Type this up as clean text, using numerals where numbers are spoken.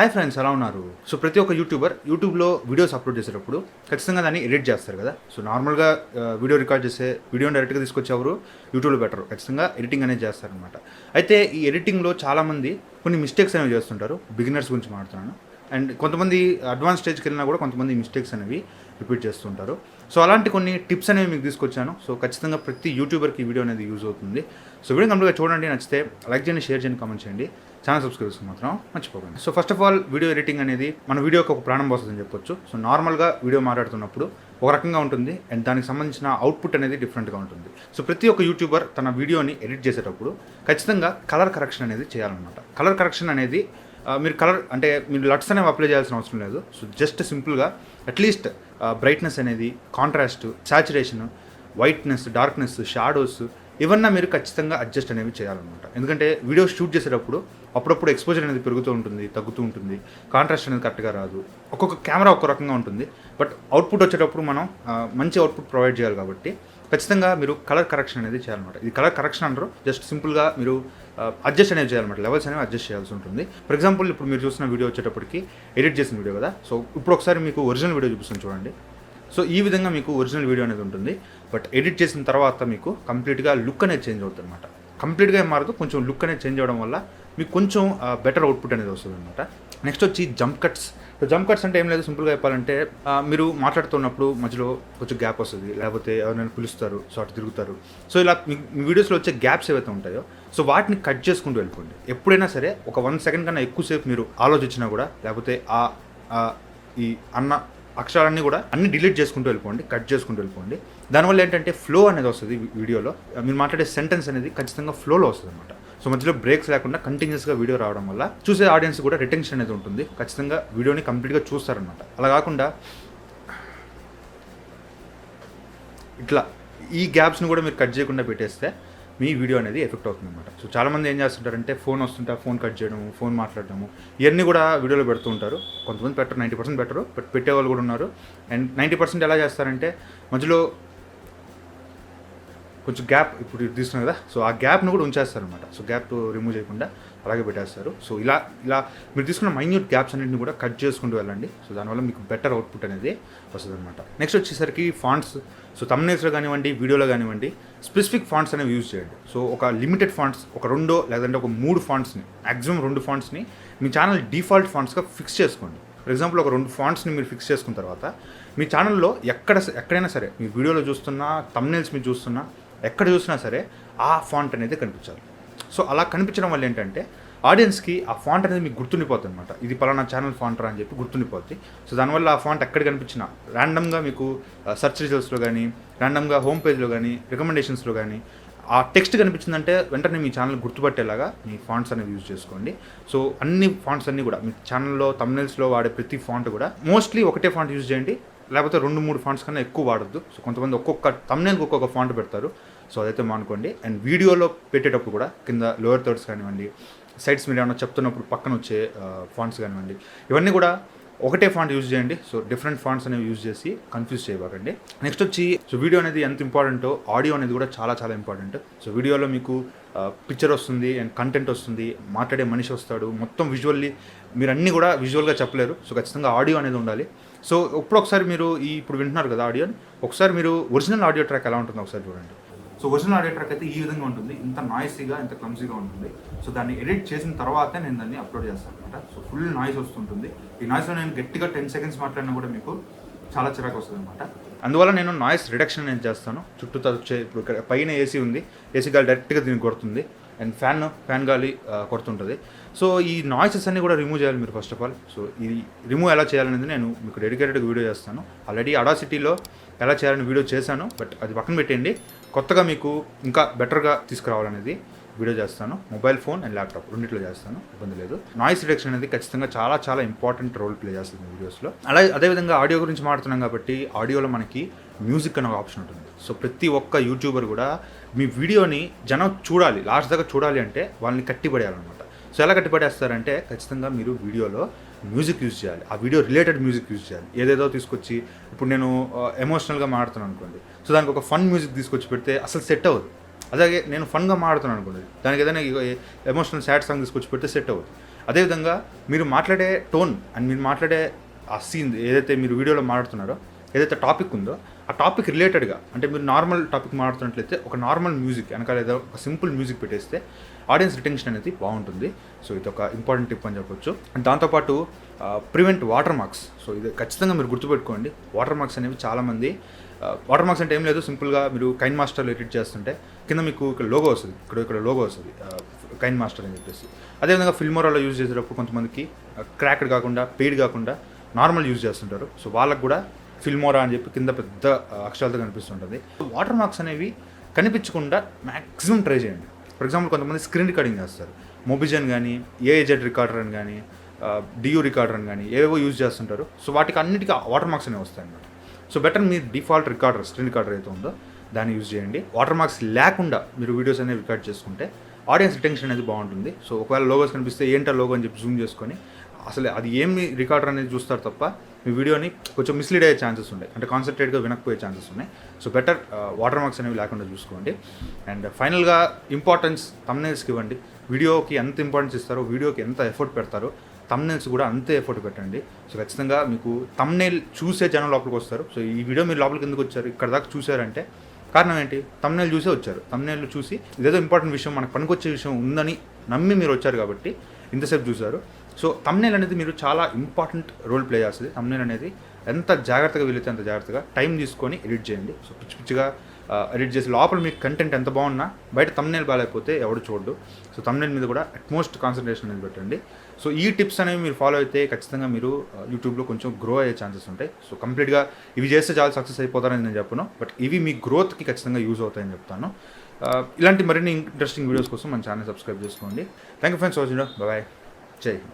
Hi friends, ఎలా ఉన్నారు? So ప్రతి ఒక్క యూట్యూబ్లో వీడియోస్ అప్లోడ్ చేసేటప్పుడు ఖచ్చితంగా దాన్ని ఎడిట్ చేస్తారు కదా. సో నార్మల్గా వీడియో రికార్డ్ చేసే వీడియోని డైరెక్ట్గా తీసుకొచ్చేవారు యూట్యూబ్లో బెటర్. ఖచ్చితంగా ఎడిటింగ్ అనేది చేస్తారనమాట. అయితే ఈ ఎడిటింగ్లో చాలామంది కొన్ని మిస్టేక్స్ అనేవి చేస్తుంటారు. బిగినర్స్ గురించి మాట్లాడుతున్నాను. అండ్ కొంతమంది అడ్వాన్స్ స్టేజ్కి వెళ్ళినా కూడా కొంతమంది మిస్టేక్స్ అనేవి రిపీట్ చేస్తుంటారు. సో అలాంటి కొన్ని టిప్స్ అనేవి మీకు తీసుకొచ్చాను. సో ఖచ్చితంగా ప్రతి యూట్యూబర్కి ఈ వీడియో అనేది యూజ్ అవుతుంది. సో వీడియో కంప్లీట్గా చూడండి, నచ్చితే లైక్ చేయండి, షేర్ చేయండి, కామెంట్ చేయండి, ఛానల్ సబ్స్క్రైబ్ చేసుకుని మాత్రం మర్చిపోకండి. So first of all, video editing అనేది మన వీడియోకి ఒక ప్రాణం పోస్తుందని చెప్పొచ్చు. సో నార్మల్గా వీడియో మాట్లాడుతున్నప్పుడు ఒక రకంగా ఉంటుంది అండ్ దానికి సంబంధించిన అవుట్పుట్ అనేది డిఫరెంట్గా ఉంటుంది. సో ప్రతి ఒక్క యూట్యూబర్ తన వీడియోని ఎడిట్ చేసేటప్పుడు ఖచ్చితంగా కలర్ కరెక్షన్ అనేది చేయాలన్నమాట. కలర్ కరెక్షన్ అనేది మీరు మీరు లట్స్ అనేవి అప్లై చేయాల్సిన అవసరం లేదు. సో జస్ట్ సింపుల్గా అట్లీస్ట్ బ్రైట్నెస్ అనేది, contrast, saturation, whiteness, darkness, shadows ఇవన్నీ మీరు ఖచ్చితంగా అడ్జస్ట్ అనేవి చేయాలన్నమాట. ఎందుకంటే వీడియో షూట్ చేసేటప్పుడు అప్పుడప్పుడు ఎక్స్పోజర్ అనేది పెరుగుతూ ఉంటుంది, తగ్గుతూ ఉంటుంది, కాంట్రాస్ట్ అనేది కరెక్ట్గా రాదు. ఒక్కొక్క కెమెరా ఒక్కొక్క రకంగా ఉంటుంది. బట్ అవుట్పుట్ వచ్చేటప్పుడు మనం మంచి అవుట్పుట్ ప్రొవైడ్ చేయాలి కాబట్టి ఖచ్చితంగా మీరు కలర్ కరెక్షన్ అనేది చేయాలన్నమాట. ఇది కలర్ కరెక్షన్ అంటారు. జస్ట్ సింపుల్గా మీరు అడ్జస్ట్ అనేవి చేయాలన్నమాట. లెవెల్స్ అనేవి అడ్జస్ట్ చేయాల్సి ఉంటుంది. ఫర్ ఎగ్జాంపుల్, ఇప్పుడు మీరు చూసిన వీడియో వచ్చేటప్పటికి ఎడిట్ చేసిన వీడియో కదా. సో ఇప్పుడు ఒకసారి మీకు ఒరిజినల్ వీడియో చూపిస్తాను చూడండి. సో ఈ విధంగా మీకు ఒరిజినల్ వీడియో అనేది ఉంటుంది. బట్ ఎడిట్ చేసిన తర్వాత మీకు కంప్లీట్గా లుక్ అనేది చేంజ్ అవుతుంది అనమాట. కంప్లీట్గా ఏం మారదు, కొంచెం లుక్ అనేది చేంజ్ అవ్వడం వల్ల మీకు కొంచెం బెటర్ అవుట్పుట్ అనేది వస్తుంది అనమాట. నెక్స్ట్ వచ్చి jump cuts. So jump cuts అంటే ఏం లేదు, సింపుల్గా చెప్పాలంటే మీరు మాట్లాడుతున్నప్పుడు మధ్యలో కొంచెం గ్యాప్ వస్తుంది, లేకపోతే ఎవరైనా పిలుస్తారు, సో అటు తిరుగుతారు. సో ఇలా మీ వీడియోస్లో వచ్చే గ్యాప్స్ ఏవైతే ఉంటాయో సో వాటిని కట్ చేసుకుంటూ వెళ్ళిపోండి. ఎప్పుడైనా సరే ఒక 1 సెకండ్ కన్నా ఎక్కువసేపు మీరు ఆలోచించినా కూడా, లేకపోతే ఈ అన్న అక్షరాలన్నీ కూడా అన్ని డిలీట్ చేసుకుంటూ వెళ్ళిపోండి, కట్ చేసుకుంటూ వెళ్ళిపోండి. దానివల్ల ఏంటంటే ఫ్లో అనేది వస్తుంది వీడియోలో. మీరు మాట్లాడే సెంటెన్స్ అనేది ఖచ్చితంగా ఫ్లోలో వస్తుంది అనమాట. సో మధ్యలో బ్రేక్స్ లేకుండా కంటిన్యూస్గా వీడియో రావడం వల్ల చూసే ఆడియన్స్ కూడా రిటెన్షన్ అనేది ఉంటుంది. ఖచ్చితంగా వీడియోని కంప్లీట్గా చూస్తారనమాట. అలా కాకుండా ఇట్లా ఈ గ్యాప్స్ని కూడా మీరు కట్ చేయకుండా పెట్టేస్తే మీ వీడియో అనేది ఎఫెక్ట్ అవుతుంది అనమాట. సో చాలామంది ఏం చేస్తుంటారంటే ఫోన్ వస్తుంటే ఫోన్ కట్ చేయడము, ఫోన్ మాట్లాడడము, ఇవన్నీ కూడా వీడియోలో పెడుతూ ఉంటారు. కొంతమంది పెట్టరు, 90% పెట్టరు, బట్ పెట్టేవాళ్ళు కూడా ఉన్నారు. అండ్ 90% ఎలా చేస్తారంటే మధ్యలో కొంచెం గ్యాప్ ఇప్పుడు తీసుకున్నారు కదా, సో ఆ గ్యాప్ను కూడా ఉంచేస్తారనమాట. సో గ్యాప్ రిమూవ్ చేయకుండా అలాగే పెట్టేస్తారు. సో ఇలా మీరు తీసుకున్న మైన్యూట్ గ్యాప్స్ అన్నింటిని కూడా కట్ చేసుకుంటూ వెళ్ళండి. సో దానివల్ల మీకు బెటర్ అవుట్పుట్ అనేది వస్తుంది అనమాట. నెక్స్ట్ వచ్చేసరికి ఫాంట్స్. సో థంబ్నెయిల్స్లో కానివ్వండి, వీడియోలో కానివ్వండి, స్పెసిఫిక్ ఫాంట్స్ అనేవి యూజ్ చేయండి. సో ఒక లిమిటెడ్ ఫాంట్స్, ఒక 2 లేదంటే ఒక 3 ఫాంట్స్ని, మ్యాక్సిమం 2 ఫాంట్స్ని మీ ఛానల్ డిఫాల్ట్ ఫాంట్స్గా ఫిక్స్ చేసుకోండి. ఫర్ ఎగ్జాంపుల్, ఒక 2 ఫాంట్స్ని మీరు ఫిక్స్ చేసుకున్న తర్వాత మీ ఛానల్లో ఎక్కడైనా సరే, మీ వీడియోలో చూస్తున్నా, థంబ్నెయిల్స్ మీరు చూస్తున్నా, ఎక్కడ చూసినా సరే ఆ ఫాంట్ అనేది కనిపించాలి. సో అలా కనిపించడం వల్ల ఏంటంటే ఆడియన్స్కి ఆ ఫాంట్ అనేది మీకు గుర్తుండిపోతుంది అనమాట. ఇది పలానా ఛానల్ ఫాంట్ అని చెప్పి గుర్తుండిపోద్ది. సో దానివల్ల ఆ ఫాంట్ ఎక్కడ కనిపించినా ర్యాండమ్గా మీకు సెర్చ్ రిజల్ట్స్లో కానీ, ర్యాండమ్గా హోమ్ పేజ్లో కానీ, రికమెండేషన్స్లో కానీ ఆ టెక్స్ట్ కనిపించిందంటే వెంటనే మీ ఛానల్ గుర్తుపట్టేలాగా మీ ఫాంట్స్ అనేవి యూజ్ చేసుకోండి. సో అన్ని ఫాంట్స్ అన్నీ కూడా మీ ఛానల్లో థంబ్నెయిల్స్లో వాడే ప్రతి ఫాంట్ కూడా మోస్ట్లీ ఒకటే ఫాంట్ యూజ్ చేయండి, లేకపోతే 2-3 ఫాంట్స్ కన్నా ఎక్కువ వాడద్దు. సో కొంతమంది ఒక్కొక్క థంబ్నెయిల్కి ఒక్కొక్క ఫాంట్ పెడతారు. సో అదైతే మానుకోండి. అండ్ వీడియోలో పెట్టేటప్పుడు కూడా కింద లోయర్ థర్డ్స్ కానివ్వండి, సైడ్స్ మీరు ఏమన్నా చెప్తున్నప్పుడు పక్కన వచ్చే ఫాంట్స్ కానివ్వండి, ఇవన్నీ కూడా ఒకటే ఫాంట్ యూజ్ చేయండి. సో డిఫరెంట్ ఫాంట్స్ అనేవి యూజ్ చేసి కన్ఫ్యూజ్ చేయబాకండి. నెక్స్ట్ వచ్చి, సో వీడియో అనేది ఎంత ఇంపార్టెంటో ఆడియో అనేది కూడా చాలా చాలా ఇంపార్టెంట్. సో వీడియోలో మీకు పిక్చర్ వస్తుంది అండ్ కంటెంట్ వస్తుంది, మాట్లాడే మనిషి వస్తాడు, మొత్తం విజువల్లీ మీరు అన్నీ కూడా విజువల్గా చెప్పలేరు. సో ఖచ్చితంగా ఆడియో అనేది ఉండాలి. సో ఒకసారి మీరు ఇప్పుడు వింటున్నారు కదా ఆడియోని, ఒకసారి మీరు ఒరిజినల్ ఆడియో ట్రాక్ ఎలా ఉంటుందో ఒకసారి చూడండి. సో ఒరిజినల్ ఆడియో ట్రాక్ అయితే ఈ విధంగా ఉంటుంది, ఇంత నాయిసీగా, ఇంత క్లమ్సీగా ఉంటుంది. సో దాన్ని ఎడిట్ చేసిన తర్వాతే నేను దాన్ని అప్లోడ్ చేస్తాను అనమాట. సో ఫుల్ నాయిస్ వస్తుంటుంది. ఈ నాయిస్లో నేను గట్టిగా 10 సెకండ్స్ మాట్లాడినా కూడా మీకు చాలా చిరాకు వస్తుంది అనమాట. అందువల్ల నేను నాయిస్ రిడక్షన్ అనేది చేస్తాను. చుట్టూ వచ్చే, ఇప్పుడు ఇక్కడ పైన ఏసీ ఉంది, ఏసీ గాలి డైరెక్ట్గా దీనికి కొడుతుంది అండ్ ఫ్యాన్ గాలి కొడుతుంటుంది. సో ఈ నాయిసెస్ అన్నీ కూడా రిమూవ్ చేయాలి మీరు ఫస్ట్ ఆఫ్ ఆల్. సో ఇది రిమూవ్ ఎలా చేయాలనేది నేను మీకు డెడికేటెడ్గా వీడియో చేస్తాను. ఆల్రెడీ అడాసిటీలో ఎలా చేయాలని వీడియో చేశాను, బట్ అది పక్కన పెట్టండి. కొత్తగా మీకు ఇంకా బెటర్గా తీసుకురావాలనేది వీడియో చేస్తాను. మొబైల్ ఫోన్ అండ్ ల్యాప్టాప్ రెండిట్లో చేస్తాను, ఇబ్బంది లేదు. నాయిస్ రిడక్షన్ అనేది ఖచ్చితంగా చాలా చాలా ఇంపార్టెంట్ రోల్ ప్లే చేస్తుంది వీడియోస్లో. అదేవిధంగా ఆడియో గురించి మాట్లాడుతున్నాం కాబట్టి ఆడియోలో మనకి మ్యూజిక్ అనే ఆప్షన్ ఉంటుంది. సో ప్రతి ఒక్క యూట్యూబర్ కూడా మీ వీడియోని జనం చూడాలి, లాస్ట్ దాకా చూడాలి అంటే వాళ్ళని కట్టిపడేయాలన్నమాట. సో ఎలా కట్టిపడేస్తారంటే ఖచ్చితంగా మీరు వీడియోలో మ్యూజిక్ యూజ్ చేయాలి, ఆ వీడియో రిలేటెడ్ మ్యూజిక్ యూజ్ చేయాలి. ఏదేదో తీసుకొచ్చి, ఇప్పుడు నేను ఎమోషనల్గా మాట్లాడుతున్నాను అనుకోండి, సో దానికి ఒక ఫన్ మ్యూజిక్ తీసుకొచ్చి పెడితే అసలు సెట్ అవ్వదు. అలాగే నేను ఫన్గా మాట్లాడుతున్నాను అనుకోండి, దానికి ఏదైనా ఎమోషనల్ సాడ్ సాంగ్ తీసుకొచ్చి పెడితే సెట్ అవ్వదు. అదేవిధంగా మీరు మాట్లాడే టోన్ అండ్ మీరు మాట్లాడే ఆ సీన్ ఏదైతే మీరు వీడియోలో మాట్లాడుతున్నారో, ఏదైతే టాపిక్ ఉందో ఆ టాపిక్ రిలేటెడ్గా, అంటే మీరు నార్మల్ టాపిక్ మాట్లాడుతున్నట్లయితే ఒక నార్మల్ మ్యూజిక్ వెనకాల ఏదో ఒక సింపుల్ మ్యూజిక్ పెట్టేస్తే ఆడియన్స్ రిటెన్షన్ అనేది బాగుంటుంది. సో ఇది ఒక ఇంపార్టెంట్ టిప్ అని చెప్పొచ్చు. అండ్ దాంతోపాటు ప్రివెంట్ వాటర్ మార్క్స్. సో ఇది ఖచ్చితంగా మీరు గుర్తుపెట్టుకోండి. వాటర్ మార్క్స్ అనేవి చాలామంది వాటర్ మార్క్స్ అంటే ఏం లేదు, సింపుల్గా మీరు కైన్ మాస్టర్లో ఎడిట్ చేస్తుంటే కింద మీకు ఇక్కడ లోగో వస్తుంది, ఇక్కడ లోగో వస్తుంది కైన్ మాస్టర్ అని చెప్పేసి. అదేవిధంగా ఫిల్మోరాలో యూజ్ చేసేటప్పుడు కొంతమందికి క్రాక్డ్ కాకుండా, పెయిడ్ కాకుండా నార్మల్ యూజ్ చేస్తుంటారు. సో వాళ్ళకు కూడా ఫిల్మోరా అని చెప్పి కింద పెద్ద అక్షరాలతో కనిపిస్తుంటుంది. వాటర్ మార్క్స్ అనేవి కనిపించకుండా మ్యాక్సిమం ట్రై చేయండి. ఫర్ ఎగ్జాంపుల్ కొంతమంది స్క్రీన్ రికార్డింగ్ చేస్తారు, మొబిజన్ కానీ, ఏఐజెడ్ రికార్డర్ అని కానీ, డియూ రికార్డర్ అని కానీ ఏవేవో యూజ్ చేస్తుంటారు. సో వాటికి అన్నిటికీ వాటర్ మార్క్స్ అనేవి వస్తాయి అన్నమాట. సో బెటర్ మీ డిఫాల్ట్ రికార్డర్, స్క్రీన్ రికార్డర్ అయితే ఉందో దాన్ని యూజ్ చేయండి. వాటర్ మార్క్స్ లేకుండా మీరు వీడియోస్ అనేవి రికార్డ్ చేసుకుంటే ఆడియన్స్ రిటెన్షన్ అనేది బాగుంటుంది. సో ఒకవేళ లోగోస్ కనిపిస్తే ఏంటో లోగో అని చెప్పి జూమ్ చేసుకొని అసలు అది ఏమి రికార్డర్ అనేది చూస్తారు తప్ప మీ వీడియోని కొంచెం మిస్లీడ్ అయ్యే ఛాన్సెస్ ఉన్నాయి, అంటే కాన్సన్ట్రేట్గా వినకపోయే ఛాన్సెస్ ఉన్నాయి. సో బెటర్ వాటర్ మార్క్స్ అనేవి లేకుండా చూసుకోండి. అండ్ ఫైనల్గా ఇంపార్టెన్స్ థంబ్నెయిల్స్కి ఇవ్వండి. వీడియోకి ఎంత ఇంపార్టెన్స్ ఇస్తారో, వీడియోకి ఎంత ఎఫర్ట్ పెడతారో థంబ్నెయిల్స్ కూడా అంతే ఎఫర్ట్ పెట్టండి. సో ఖచ్చితంగా మీకు థంబ్నెయిల్ చూసే జనం లోపలికి వస్తారు. సో ఈ వీడియో మీరు లోపలికి ఎందుకు వచ్చారు, ఇక్కడ దాకా చూసారంటే కారణం ఏంటి? థంబ్నెయిల్ చూసే వచ్చారు. థంబ్నెయిల్ చూసి ఇదేదో ఇంపార్టెంట్ విషయం, మనకు పనికొచ్చే విషయం ఉందని నమ్మి మీరు వచ్చారు కాబట్టి ఇంతసేపు చూశారు. సో థంబ్నెయిల్ అనేది మీరు చాలా ఇంపార్టెంట్ రోల్ ప్లే చేస్తుంది. థంబ్నెయిల్ అనేది ఎంత జాగ్రత్తగా వీలైతే అంత జాగ్రత్తగా టైం తీసుకొని ఎడిట్ చేయండి. సో పిచ్చిగా ఎడిట్ చేసి లోపల మీకు కంటెంట్ ఎంత బాగున్నా బయట థంబ్నెయిల్ బాగాలేకపోతే ఎవడు చూడడు. సో థంబ్నెయిల్ మీద కూడా అట్మోస్ట్ కాన్సన్ట్రేషన్ అనేది పెట్టండి. సో ఈ టిప్స్ అనేవి మీరు ఫాలో అయితే ఖచ్చితంగా మీరు యూట్యూబ్లో కొంచెం గ్రో అయ్యే ఛాన్సెస్ ఉంటాయి. సో కంప్లీట్గా ఇవి చేస్తే చాలా సక్సెస్ అయిపోతారని నేను చెప్పను, బట్ ఇవి మీ గ్రోత్కి ఖచ్చితంగా యూజ్ అవుతాయని చెప్తాను. ఇలాంటి మరిన్ని ఇంట్రెస్టింగ్ వీడియోస్ కోసం మన ఛానల్ సబ్స్క్రైబ్ చేసుకోండి. Thank you friends watching. Bye, జై హింద్.